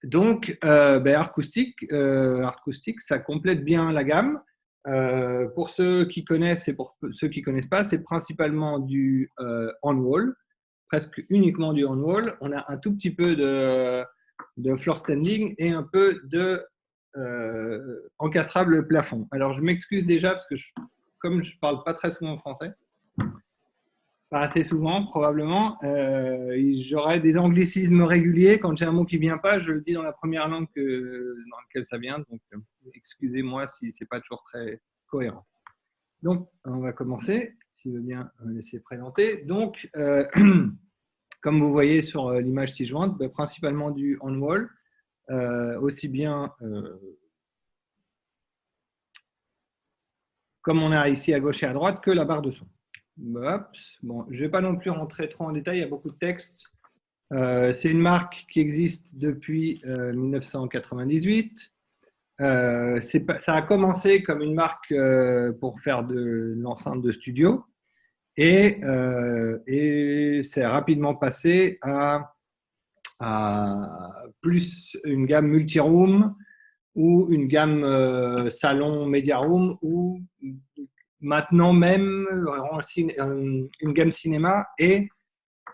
Donc, Artcoustic, ça complète bien la gamme. Pour ceux qui connaissent et pour ceux qui ne connaissent pas, c'est principalement du on-wall, presque uniquement du on-wall. On a un tout petit peu de floor standing et un peu de encastrable plafond. Alors, je m'excuse déjà parce que comme je ne parle pas très souvent français, pas assez souvent probablement, j'aurai des anglicismes réguliers. Quand j'ai un mot qui ne vient pas, je le dis dans la première langue dans laquelle ça vient. Donc, excusez-moi si ce n'est pas toujours très cohérent. Donc, on va commencer. S'il veut bien me laisser présenter. Donc, comme vous voyez sur l'image ci-jointe, principalement du on-wall, aussi bien comme on a ici à gauche et à droite que la barre de son. Bon, je ne vais pas non plus rentrer trop en détail, il y a beaucoup de texte. C'est une marque qui existe depuis 1998. Ça a commencé comme une marque pour faire de l'enceinte de studio et c'est rapidement passé à plus une gamme multi-room ou une gamme salon media room ou maintenant même une gamme cinéma et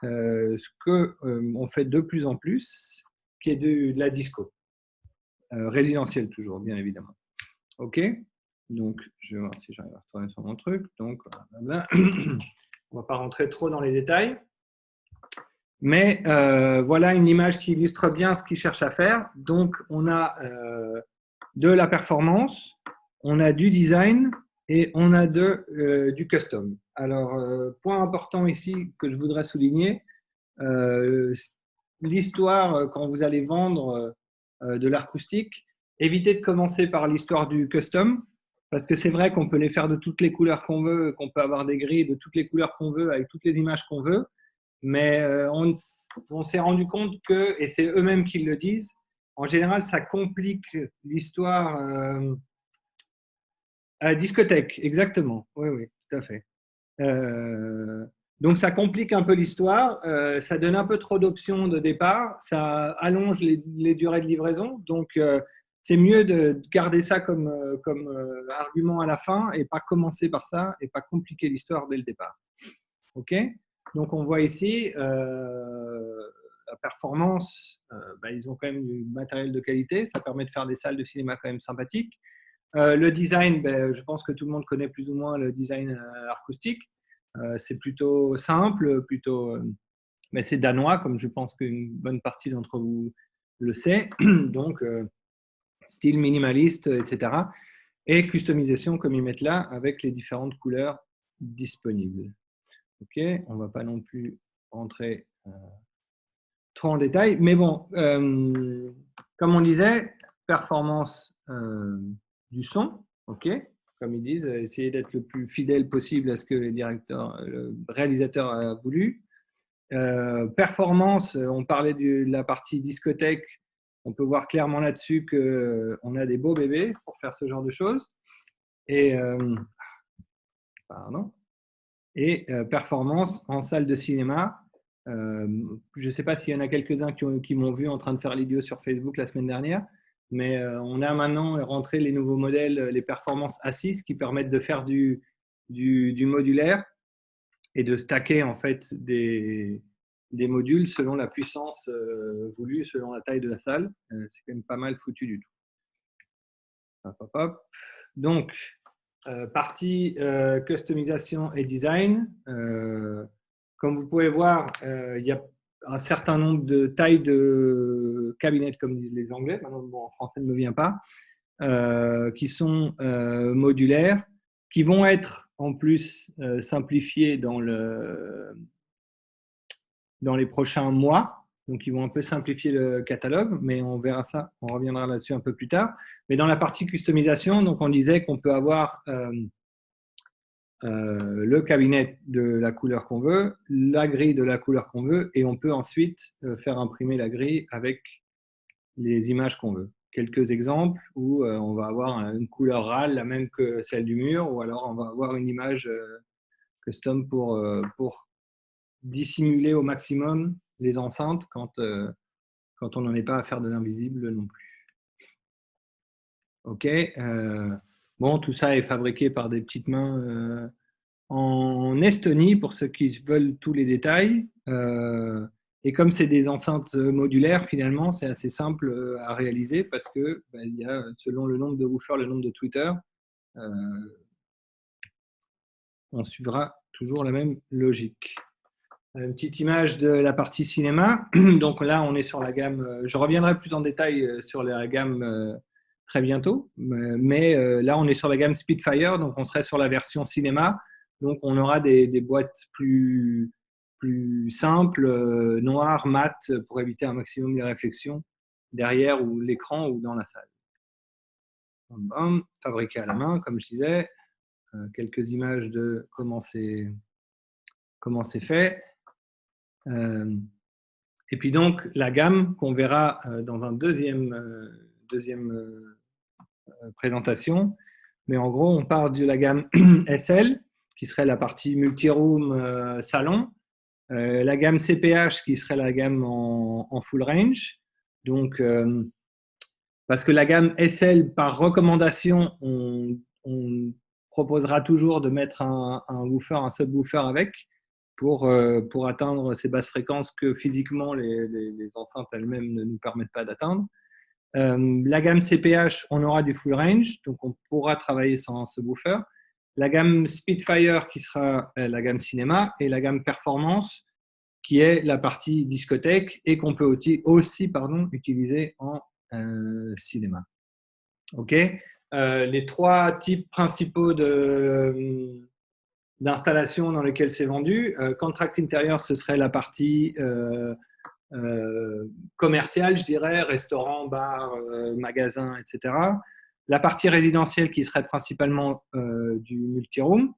ce qu'on fait de plus en plus, qui est de la disco. Résidentielle toujours, bien évidemment. OK. Donc, je vais voir si j'arrive à retourner sur mon truc. Donc, on ne va pas rentrer trop dans les détails. Mais voilà une image qui illustre bien ce qu'ils cherchent à faire. Donc, on a de la performance, on a du design et on a du custom. Alors, point important ici que je voudrais souligner, l'histoire quand vous allez vendre de l'acoustique, évitez de commencer par l'histoire du custom, parce que c'est vrai qu'on peut les faire de toutes les couleurs qu'on veut, qu'on peut avoir des grilles de toutes les couleurs qu'on veut, avec toutes les images qu'on veut, mais on s'est rendu compte que, et c'est eux-mêmes qui le disent, en général, ça complique l'histoire à la discothèque, exactement. Oui, oui, tout à fait. Donc, ça complique un peu l'histoire, ça donne un peu trop d'options de départ, ça allonge les durées de livraison. Donc, c'est mieux de garder ça comme argument à la fin et pas commencer par ça et pas compliquer l'histoire dès le départ. OK ? Donc, on voit ici la performance, ils ont quand même du matériel de qualité, ça permet de faire des salles de cinéma quand même sympathiques. Le design, je pense que tout le monde connaît plus ou moins le design acoustique. C'est plutôt simple, mais c'est danois, comme je pense qu'une bonne partie d'entre vous le sait. Donc, style minimaliste, etc. Et customisation, comme ils mettent là, avec les différentes couleurs disponibles. OK, on ne va pas non plus rentrer trop en détail. Mais bon, comme on disait, performance du son, OK, comme ils disent, essayer d'être le plus fidèle possible à ce que le réalisateur a voulu. Performance, on parlait de la partie discothèque, on peut voir clairement là-dessus qu'on a des beaux bébés pour faire ce genre de choses. Et, performance en salle de cinéma. Je ne sais pas s'il y en a quelques-uns qui m'ont vu en train de faire l'idiot sur Facebook la semaine dernière, mais on a maintenant rentré les nouveaux modèles, les performances assises qui permettent de faire du modulaire et de stacker en fait des modules selon la puissance voulue, selon la taille de la salle. C'est quand même pas mal foutu du tout. Hop, hop, hop. Donc, partie customisation et design. Comme vous pouvez voir, il y a un certain nombre de tailles de cabinets, comme disent les Anglais, maintenant bon, en français ne me vient pas, qui sont modulaires, qui vont être en plus simplifiées dans les prochains mois. Donc, ils vont un peu simplifier le catalogue, mais on verra ça, on reviendra là-dessus un peu plus tard. Mais dans la partie customisation, donc on disait qu'on peut avoir le cabinet de la couleur qu'on veut, la grille de la couleur qu'on veut, et on peut ensuite faire imprimer la grille avec les images qu'on veut. Quelques exemples où on va avoir une couleur râle, la même que celle du mur, ou alors on va avoir une image custom pour dissimuler au maximum les enceintes quand quand on n'en est pas à faire de l'invisible non plus. OK. Bon, tout ça est fabriqué par des petites mains en Estonie, pour ceux qui veulent tous les détails. Et comme c'est des enceintes modulaires, finalement, c'est assez simple à réaliser parce que il y a, selon le nombre de woofers, le nombre de tweeters, on suivra toujours la même logique. Une petite image de la partie cinéma. Donc là, on est sur la gamme. Je reviendrai plus en détail sur la gamme très bientôt. Mais là, on est sur la gamme Spitfire. Donc, on serait sur la version cinéma. Donc, on aura des boîtes plus simples, noires, mat, pour éviter un maximum les réflexions derrière ou l'écran ou dans la salle. Fabriqué à la main, comme je disais. Quelques images de comment c'est fait. Et puis donc, la gamme qu'on verra dans un deuxième présentation. Mais en gros, on part de la gamme SL, qui serait la partie multi-room salon. La gamme CPH, qui serait la gamme en full range. Donc, parce que la gamme SL, par recommandation, on proposera toujours de mettre un woofer, un subwoofer avec, pour atteindre ces basses fréquences que physiquement les enceintes elles-mêmes ne nous permettent pas d'atteindre. La gamme CPH, on aura du full range, donc on pourra travailler sans subwoofer. La gamme Spitfire, qui sera la gamme cinéma, et la gamme performance, qui est la partie discothèque et qu'on peut aussi utiliser en cinéma. OK. Les trois types principaux d'installations dans lesquelles c'est vendu. Contract intérieur, ce serait la partie commerciale, je dirais, restaurant, bar, magasin, etc. La partie résidentielle qui serait principalement du multiroom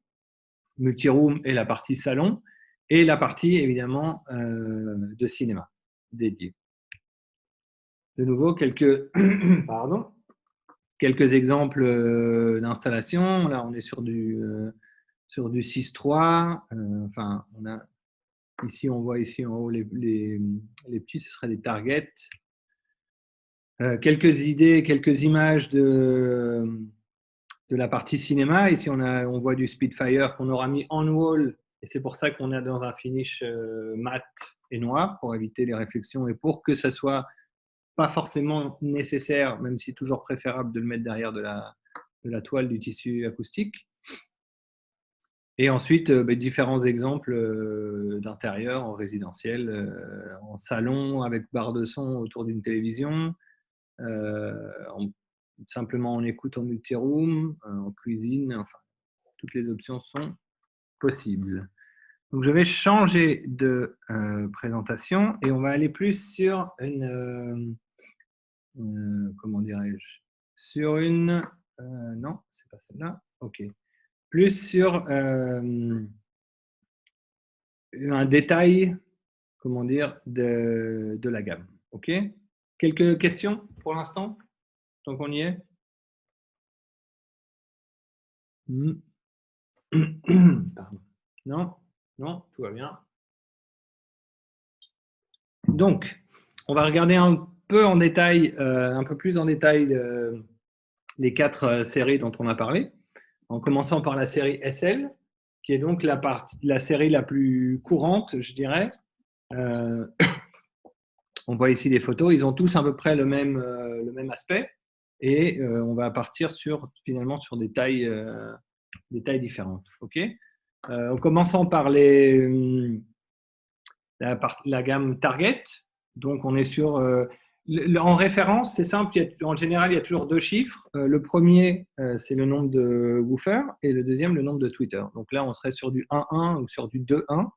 et la partie salon, et la partie évidemment de cinéma dédiée. De nouveau, quelques exemples d'installation. Là, on est sur du 6.3. Enfin, ici, on voit ici en haut les petits, ce seraient des targets. Quelques idées, quelques images de la partie cinéma. Ici, on voit du Spitfire qu'on aura mis on wall, et c'est pour ça qu'on est dans un finish mat et noir, pour éviter les réflexions et pour que ça soit pas forcément nécessaire, même si toujours préférable de le mettre derrière de la toile du tissu acoustique. Et ensuite, différents exemples d'intérieur en résidentiel, en salon avec barre de son autour d'une télévision, simplement en écoute en multi-room, en cuisine, enfin, toutes les options sont possibles. Donc, je vais changer de présentation et on va aller plus sur une, comment dirais-je, sur une, non, c'est pas celle-là, ok, plus sur un détail, comment dire, de la gamme, ok. Quelques questions pour l'instant, tant qu'on y est? Pardon. Non, non, tout va bien. Donc, on va regarder un peu en détail, un peu plus en détail les quatre séries dont on a parlé, en commençant par la série SL, qui est donc la série la plus courante, je dirais. On voit ici des photos, ils ont tous à peu près le même aspect, et on va partir finalement sur des tailles différentes. Okay, en commençant par la gamme Target. Donc, on est sur… en référence, c'est simple, en général, il y a toujours deux chiffres. Le premier, c'est le nombre de woofers, et le deuxième, le nombre de tweeters. Donc là, on serait sur du 1.1 ou sur du 2.1,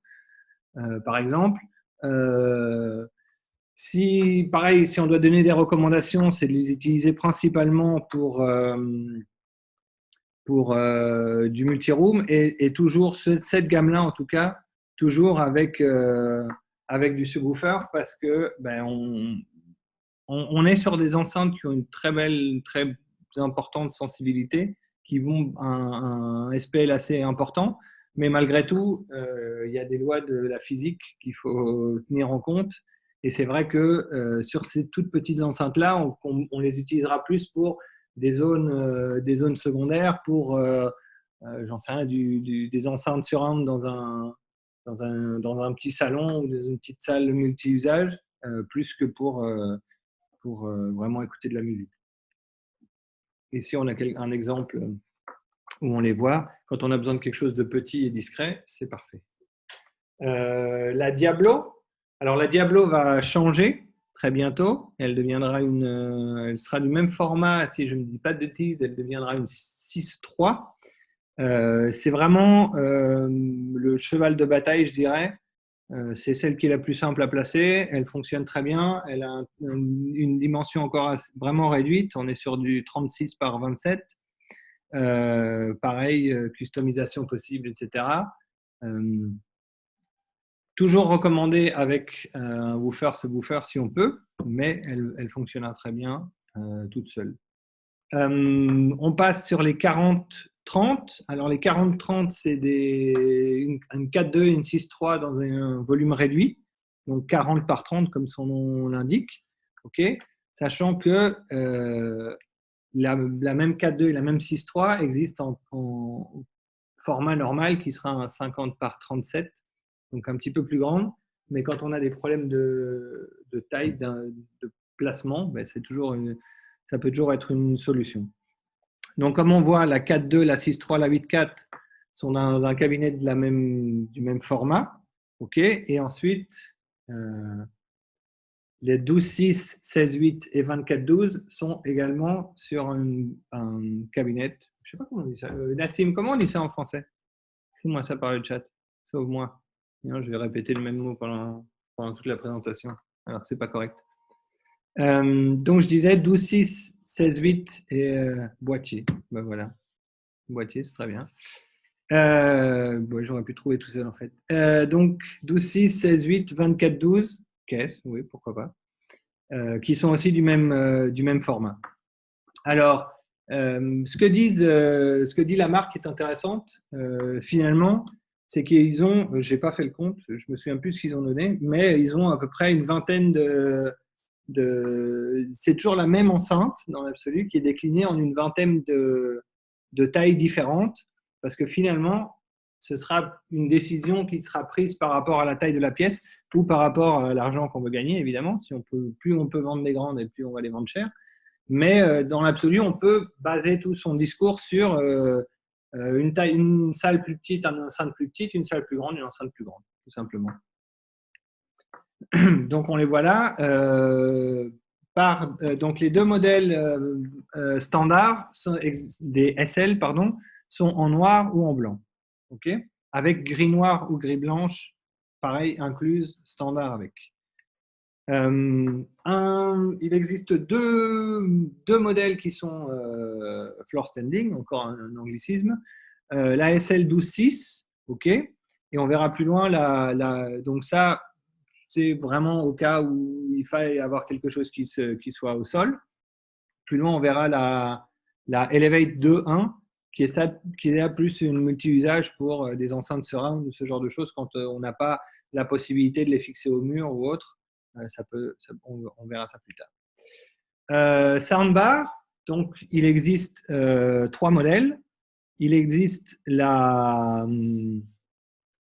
par exemple. Pareil, si on doit donner des recommandations, c'est de les utiliser principalement pour du multi-room, et toujours cette gamme-là, en tout cas, toujours avec du subwoofer, parce que on est sur des enceintes qui ont une très importante sensibilité, qui vont un SPL assez important, mais malgré tout, il y a des lois de la physique qu'il faut tenir en compte, Et c'est vrai que sur ces toutes petites enceintes-là, on les utilisera plus pour des zones secondaires, pour, j'en sais rien, des enceintes surround dans un petit salon ou dans une petite salle multi-usage, plus que pour vraiment écouter de la musique. Ici, on a un exemple où on les voit. Quand on a besoin de quelque chose de petit et discret, c'est parfait. La Diablo. Alors, la Diablo va changer très bientôt. Elle sera du même format, si je ne dis pas de bêtises, elle deviendra une 6.3. C'est vraiment le cheval de bataille, je dirais. C'est celle qui est la plus simple à placer. Elle fonctionne très bien. Elle a une dimension encore vraiment réduite. On est sur du 36 par 27. Pareil, customisation possible, etc. Toujours recommandé avec un woofer, subwoofer si on peut, mais elle fonctionnera très bien toute seule. On passe sur les 40-30. Alors les 40-30, c'est une 4.2 et une 6.3 dans un volume réduit, donc 40 par 30 comme son nom l'indique. Okay, sachant que la même 4.2 et la même 6.3 existent en format normal qui sera un 50 par 37, donc un petit peu plus grande. Mais quand on a des problèmes de taille, de placement, ben ça peut toujours être une solution. Donc, comme on voit, la 4.2, la 6.3, la 8.4 sont dans un cabinet du même format. Okay, et ensuite, les 12.6, 16.8 et 24.12 sont également sur un cabinet. Je ne sais pas comment on dit ça. Nassim, comment on dit ça en français? Écris-moi ça par le chat. Sauve-moi. Sinon, je vais répéter le même mot pendant toute la présentation. Alors que ce n'est pas correct. Donc, je disais 12.6, 16.8 et boîtier. Ben voilà. Boîtier, c'est très bien. J'aurais pu trouver tout seul en fait. Donc, 12.6, 16.8, 24.12, caisse, oui, pourquoi pas. Qui sont aussi du même format. Alors, ce que dit la marque est intéressante. Finalement, c'est qu'ils ont, j'ai pas fait le compte, je me souviens plus ce qu'ils ont donné, mais ils ont à peu près une vingtaine c'est toujours la même enceinte dans l'absolu qui est déclinée en une vingtaine de tailles différentes, parce que finalement, ce sera une décision qui sera prise par rapport à la taille de la pièce ou par rapport à l'argent qu'on veut gagner, évidemment. Plus on peut vendre des grandes et plus on va les vendre cher. Mais dans l'absolu, on peut baser tout son discours sur une salle plus petite, une enceinte plus petite, une salle plus grande, une enceinte plus grande, tout simplement. Donc, on les voit là. Donc, les deux modèles standards des SL sont en noir ou en blanc. Okay, avec gris noir ou gris blanche, pareil, incluse, standard avec. Il existe deux modèles qui sont floor standing, encore un anglicisme. La SL 12.6, ok, et on verra plus loin. Donc ça, c'est vraiment au cas où il faille avoir quelque chose qui soit au sol. Plus loin, on verra la Elevate 2.1, qui est là plus une multi-usage pour des enceintes surround ou ce genre de choses quand on n'a pas la possibilité de les fixer au mur ou autre. On verra ça plus tard. Soundbar, donc il existe 3 modèles. Il existe la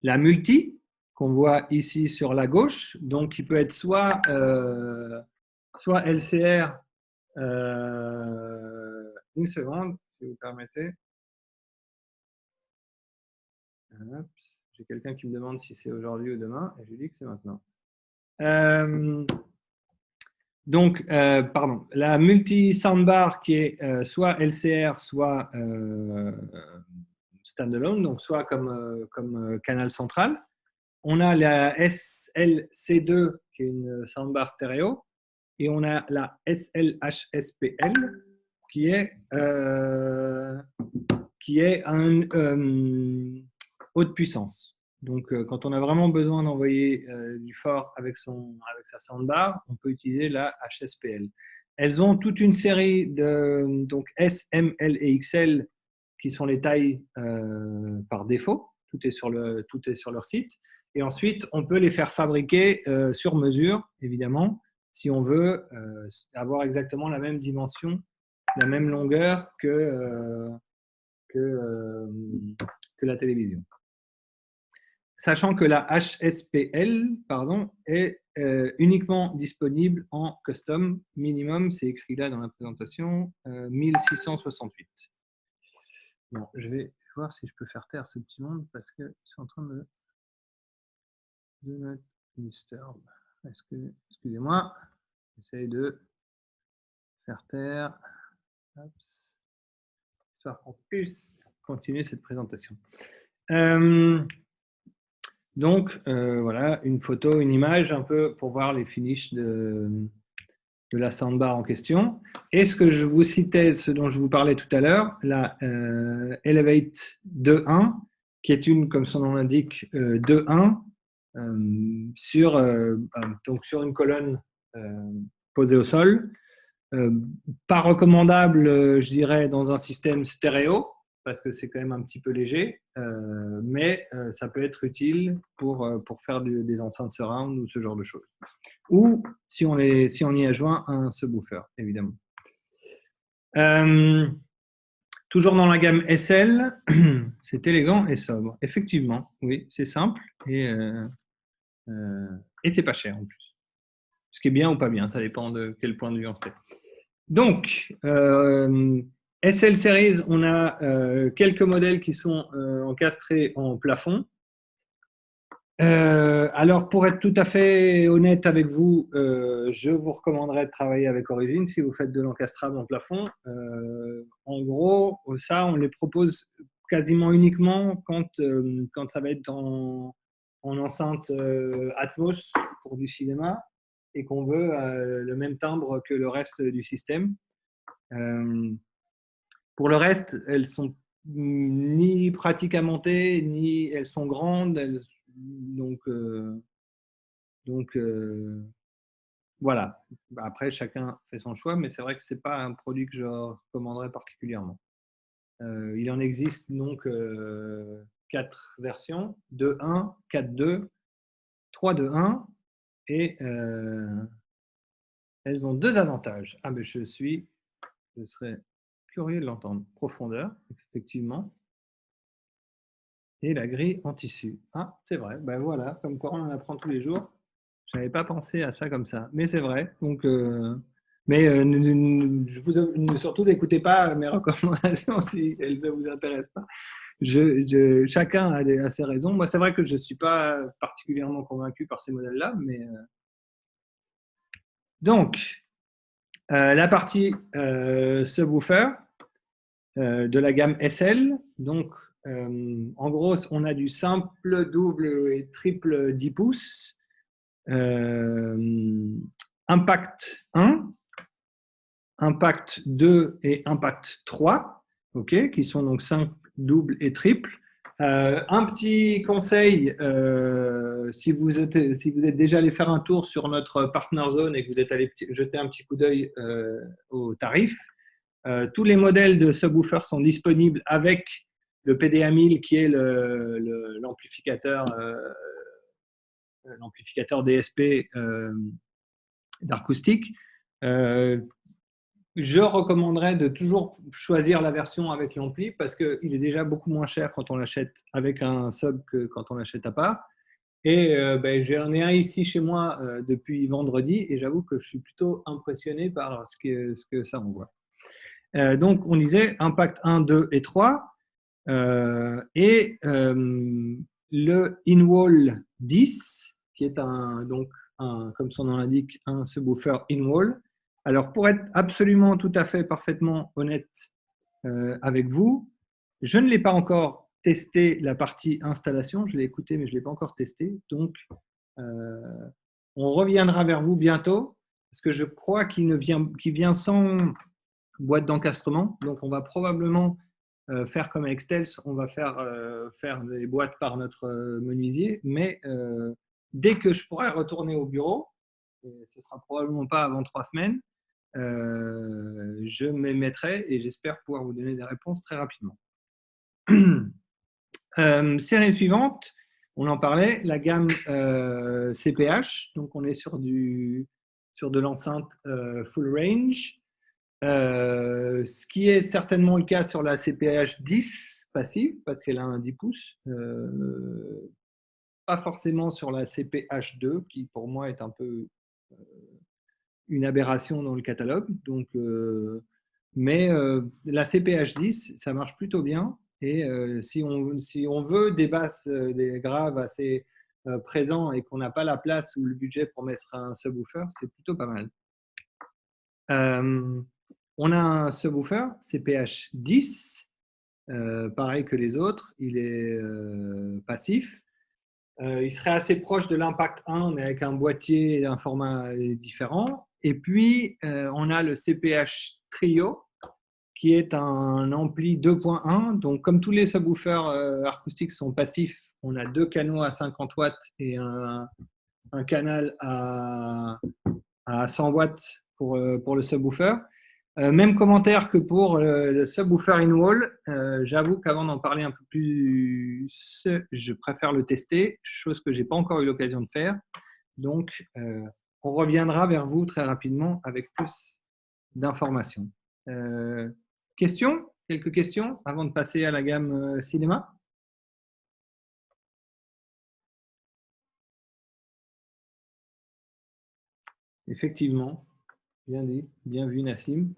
multi, qu'on voit ici sur la gauche, donc qui peut être soit LCR, une seconde, si vous permettez. J'ai quelqu'un qui me demande si c'est aujourd'hui ou demain, et je lui dis que c'est maintenant. Donc, la multi-soundbar qui est soit LCR, soit standalone, donc soit comme canal central. On a la SLC2 qui est une soundbar stéréo, et on a la SLHSPL qui est haute puissance. Donc, quand on a vraiment besoin d'envoyer du fort avec sa soundbar, on peut utiliser la HSPL. Elles ont toute une série de S, M, L et XL qui sont les tailles par défaut. Tout est sur leur site. Et ensuite, on peut les faire fabriquer sur mesure, évidemment, si on veut avoir exactement la même dimension, la même longueur que la télévision. Sachant que la HSPL est uniquement disponible en custom minimum, c'est écrit là dans la présentation, 1668. Bon, je vais voir si je peux faire taire ce petit monde parce que c'est en train de me disturb. Excusez-moi, j'essaie de faire taire, histoire qu'on puisse continuer cette présentation. Donc, voilà, une photo, une image un peu pour voir les finishes de la soundbar en question. Et ce que je vous citais, ce dont je vous parlais tout à l'heure, la Elevate 2.1, qui est une, comme son nom l'indique, 2.1, donc sur une colonne posée au sol. Pas recommandable, je dirais, dans un système stéréo, parce que c'est quand même un petit peu léger, mais ça peut être utile pour faire des enceintes surround ou ce genre de choses. Ou si on y a joint un subwoofer, évidemment. Toujours dans la gamme SL, c'est élégant et sobre. Effectivement, oui, c'est simple et c'est pas cher en plus. Ce qui est bien ou pas bien, ça dépend de quel point de vue on se fait. Donc, SL Series, on a quelques modèles qui sont encastrés en plafond. Alors, pour être tout à fait honnête avec vous, je vous recommanderais de travailler avec Origin si vous faites de l'encastrable en plafond. En gros, ça, on les propose quasiment uniquement quand ça va être en enceinte Atmos pour du cinéma et qu'on veut le même timbre que le reste du système. Pour le reste, elles sont ni pratiques à monter, ni elles sont grandes. Donc voilà. Après, chacun fait son choix, mais c'est vrai que ce n'est pas un produit que je recommanderais particulièrement. Il en existe donc 4 versions, 2.1, 4.2, 3.2.1, et elles ont 2 avantages. Ah, mais je serais curieux de l'entendre. Profondeur, effectivement. Et la grille en tissu. Ah, c'est vrai. Ben voilà, comme quoi on en apprend tous les jours. Je n'avais pas pensé à ça comme ça, mais c'est vrai. Donc, surtout n'écoutez pas mes recommandations si elles ne vous intéressent pas. Chacun a ses raisons. Moi, c'est vrai que je ne suis pas particulièrement convaincu par ces modèles-là, mais donc la partie subwoofer de la gamme SL. Donc, en gros, on a du simple, double et triple 10 pouces. Impact 1, Impact 2 et Impact 3, okay, qui sont donc simple, double et triple. Un petit conseil, si vous êtes déjà allé faire un tour sur notre partner zone et que vous êtes allé jeter un petit coup d'œil aux tarifs, tous les modèles de subwoofer sont disponibles avec le PDA 1000 qui est l'amplificateur DSP d'acoustique. Je recommanderais de toujours choisir la version avec l'ampli parce qu'il est déjà beaucoup moins cher quand on l'achète avec un sub que quand on l'achète à part. Et j'en ai un ici chez moi depuis vendredi et j'avoue que je suis plutôt impressionné par ce que ça envoie. Donc, on disait Impact 1, 2 et 3 et le InWall 10 qui est comme son nom l'indique, un subwoofer in-wall. Alors, pour être absolument tout à fait parfaitement honnête avec vous, je ne l'ai pas encore testé la partie installation. Je l'ai écouté, mais je ne l'ai pas encore testé. Donc, on reviendra vers vous bientôt parce que je crois qu'il vient sans boîte d'encastrement. Donc, on va probablement faire comme avec Stealth, on va faire des boîtes par notre menuisier, mais dès que je pourrai retourner au bureau, et ce ne sera probablement pas avant 3 semaines, je m'y mettrai et j'espère pouvoir vous donner des réponses très rapidement. Série suivante, On en parlait, la gamme CPH, donc on est sur de l'enceinte full range, ce qui est certainement le cas sur la CPH 10 passive, parce qu'elle a un 10 pouces, pas forcément sur la CPH 2, qui pour moi est un peu une aberration dans le catalogue. Donc, mais la CPH 10, ça marche plutôt bien. Et si on veut des basses, des graves assez présents et qu'on n'a pas la place ou le budget pour mettre un subwoofer, c'est plutôt pas mal. On a un subwoofer CPH 10, pareil que les autres, il est passif. Il serait assez proche de l'Impact 1, mais avec un boîtier et un format différent. Et puis, on a le CPH Trio, qui est un ampli 2.1. Donc, comme tous les subwoofers acoustiques sont passifs, on a 2 canaux à 50 watts et un canal à 100 watts pour le subwoofer. Même commentaire que pour le subwoofer in-wall. J'avoue qu'avant d'en parler un peu plus, je préfère le tester, chose que je n'ai pas encore eu l'occasion de faire. Donc, on reviendra vers vous très rapidement avec plus d'informations. Questions? Quelques questions avant de passer à la gamme cinéma? Effectivement, bien dit, bien vu Nassim.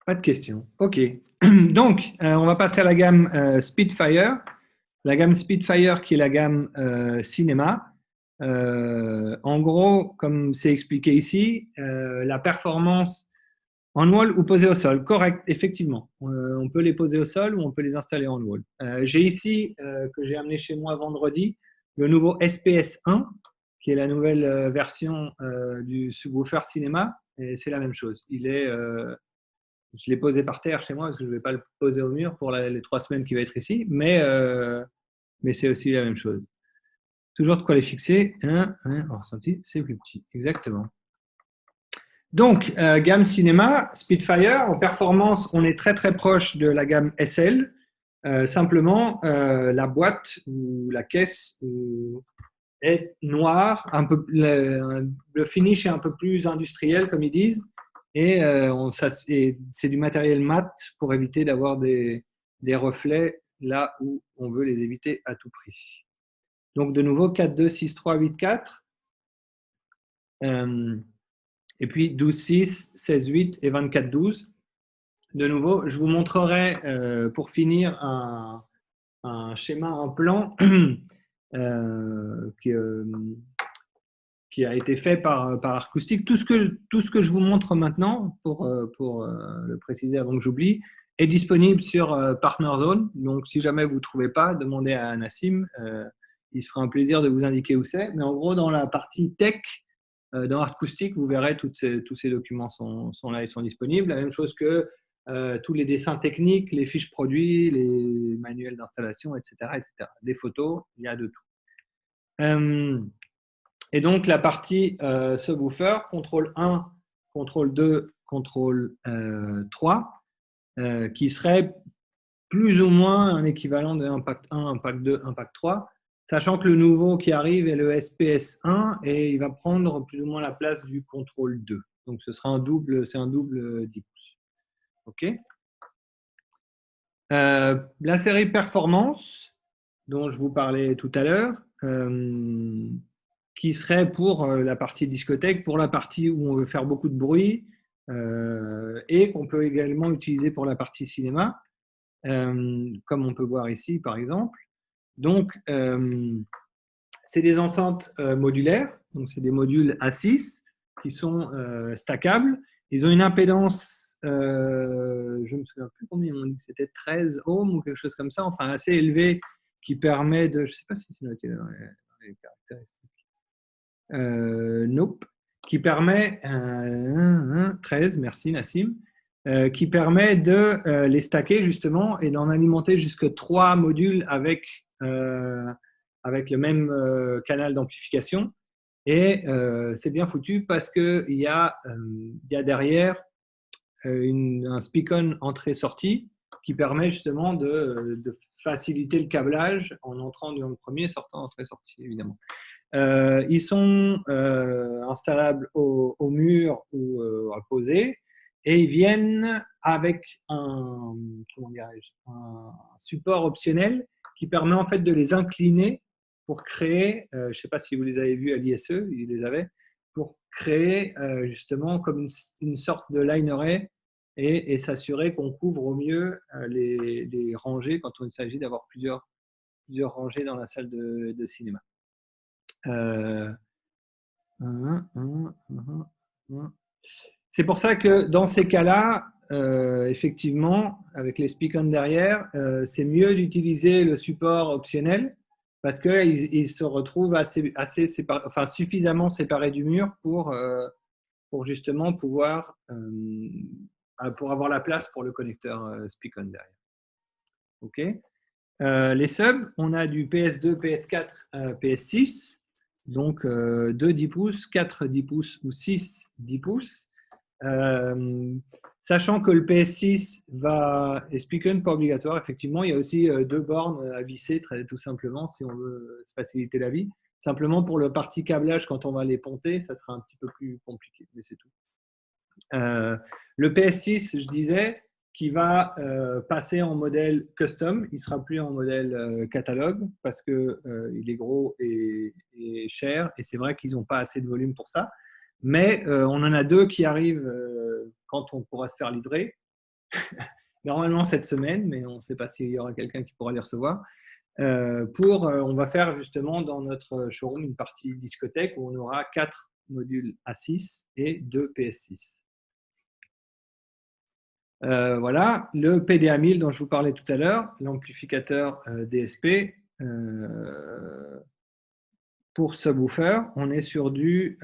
Pas de questions. OK. Donc, on va passer à la gamme Spitfire. La gamme Spitfire qui est la gamme cinéma. En gros, comme c'est expliqué ici, la performance en wall ou posée au sol. Correct, effectivement. On peut les poser au sol ou on peut les installer en wall. J'ai ici, que j'ai amené chez moi vendredi, le nouveau SPS 1, qui est la nouvelle version du subwoofer cinéma. Et c'est la même chose. Je l'ai posé par terre chez moi parce que je ne vais pas le poser au mur pour les 3 semaines qu'il va être ici, mais c'est aussi la même chose. Toujours de quoi les fixer. En ressenti, c'est plus petit. Exactement. Donc, gamme cinéma, Spitfire. En performance, on est très très proche de la gamme SL. Simplement, la boîte ou la caisse est noire. Le finish est un peu plus industriel, comme ils disent. Et c'est du matériel mat pour éviter d'avoir des reflets là où on veut les éviter à tout prix. Donc, de nouveau, 4, 2, 6, 3, 8, 4. Et puis 12, 6, 16, 8 et 24, 12. De nouveau, je vous montrerai pour finir un schéma, un plan qui a été fait par Acoustic. Tout ce que je vous montre maintenant, pour le préciser avant que j'oublie, est disponible sur PartnerZone. Donc, si jamais vous ne trouvez pas, demandez à Nassim. Il se fera un plaisir de vous indiquer où c'est. Mais en gros, dans la partie tech, dans Acoustic, vous verrez tous ces documents sont là et sont disponibles. La même chose que tous les dessins techniques, les fiches produits, les manuels d'installation, etc., etc. Des photos, il y a de tout. Et donc, la partie subwoofer, contrôle 1, contrôle 2, contrôle 3, qui serait plus ou moins un équivalent de Impact 1, Impact 2, Impact 3, sachant que le nouveau qui arrive est le SPS 1 et il va prendre plus ou moins la place du contrôle 2. Donc, ce sera un double 10 pouces. OK. La série Performance, dont je vous parlais tout à l'heure, qui serait pour la partie discothèque, pour la partie où on veut faire beaucoup de bruit, et qu'on peut également utiliser pour la partie cinéma, comme on peut voir ici par exemple. Donc, c'est des enceintes modulaires, donc c'est des modules A6 qui sont stackables. Ils ont une impédance, je ne me souviens plus combien on dit, c'était 13 ohms ou quelque chose comme ça, enfin assez élevé, qui permet de, je ne sais pas si c'est noté dans les caractéristiques. Nope. Qui permet, 13, merci Nassim, qui permet de les stacker justement et d'en alimenter jusque 3 modules avec le même canal d'amplification. Et c'est bien foutu parce qu'il y a derrière un speak-on entrée-sortie qui permet justement de faciliter le câblage en entrant dans le premier, sortant, entrée, sortie, évidemment. Ils sont installables au mur ou à poser, et ils viennent avec un support optionnel qui permet en fait de les incliner pour créer, je ne sais pas si vous les avez vus à l'ISE, ils les avaient, pour créer justement comme une sorte de line array et s'assurer qu'on couvre au mieux les rangées quand il s'agit d'avoir plusieurs rangées dans la salle de cinéma. C'est pour ça que dans ces cas-là, effectivement, avec les speak-on derrière, c'est mieux d'utiliser le support optionnel parce qu'ils se retrouvent suffisamment séparés du mur pour justement pouvoir pour avoir la place pour le connecteur speak-on derrière. OK. Les subs, on a du PS2, PS4, PS6, donc 2 10 pouces, 4 10 pouces ou 6 10 pouces. Sachant que le PS6 est speak-on pas obligatoire, effectivement, il y a aussi 2 bornes à visser tout simplement si on veut se faciliter la vie. Simplement pour le parti câblage, quand on va les ponter, ça sera un petit peu plus compliqué, mais c'est tout. Le PS6, je disais, qui va passer en modèle custom, il ne sera plus en modèle catalogue parce qu'il est gros et cher, et c'est vrai qu'ils n'ont pas assez de volume pour ça. Mais on en a 2 qui arrivent quand on pourra se faire livrer. Normalement cette semaine, mais on ne sait pas s'il y aura quelqu'un qui pourra les recevoir. On va faire justement dans notre showroom une partie discothèque où on aura 4 modules A6 et 2 PS6. Voilà, le PDA1000 dont je vous parlais tout à l'heure, l'amplificateur DSP. Pour subwoofer, on est sur du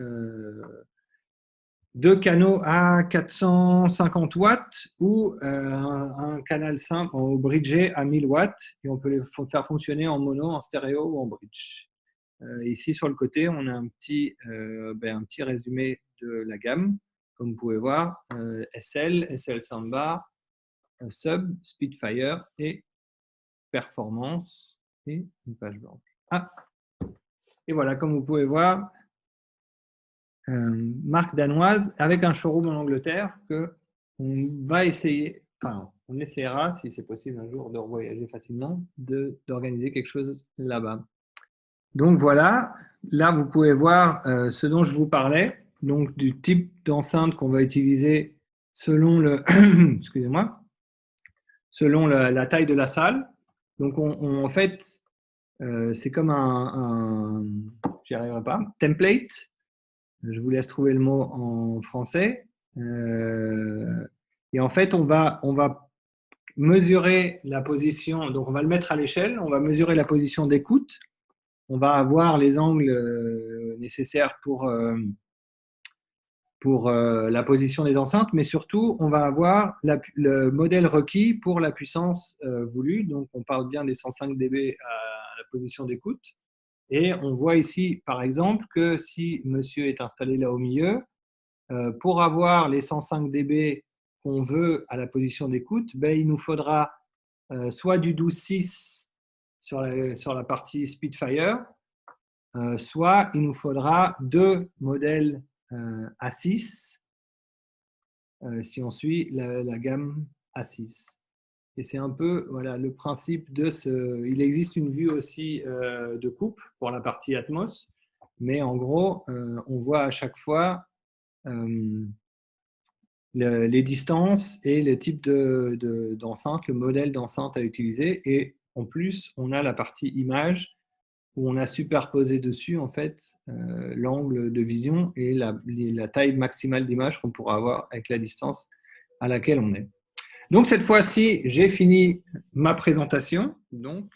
2 canaux à 450 watts ou un canal simple au bridgé à 1000 watts, et on peut les faire fonctionner en mono, en stéréo ou en bridge. Ici sur le côté, on a un petit résumé de la gamme. Comme vous pouvez voir, SL Soundbar, Sub, Spitfire et Performance et une page blanche. Et voilà, comme vous pouvez voir, marque danoise avec un showroom en Angleterre qu'on va essayer, on essaiera, si c'est possible un jour de voyager facilement, d'organiser quelque chose là-bas. Donc voilà, là vous pouvez voir ce dont je vous parlais, donc du type d'enceinte qu'on va utiliser selon excusez-moi, selon la taille de la salle. Donc en fait, c'est comme j'y arriverai pas, template. Je vous laisse trouver le mot en français. Et en fait, on va mesurer la position, donc on va le mettre à l'échelle, on va mesurer la position d'écoute. On va avoir les angles nécessaires pour la position des enceintes, mais surtout, on va avoir le modèle requis pour la puissance voulue. Donc, on parle bien des 105 dB à la position d'écoute. Et on voit ici, par exemple, que si monsieur est installé là au milieu, pour avoir les 105 dB qu'on veut à la position d'écoute, il nous faudra soit du 12.6 sur la partie Spitfire, soit il nous faudra 2 modèles A6 si on suit la gamme A6. Et c'est un peu le principe de ce… Il existe une vue aussi de coupe pour la partie Atmos, mais en gros, on voit à chaque fois les distances et le type d'enceinte, le modèle d'enceinte à utiliser. Et en plus, on a la partie image où on a superposé dessus en fait l'angle de vision et la taille maximale d'image qu'on pourra avoir avec la distance à laquelle on est. Donc cette fois-ci, j'ai fini ma présentation. Donc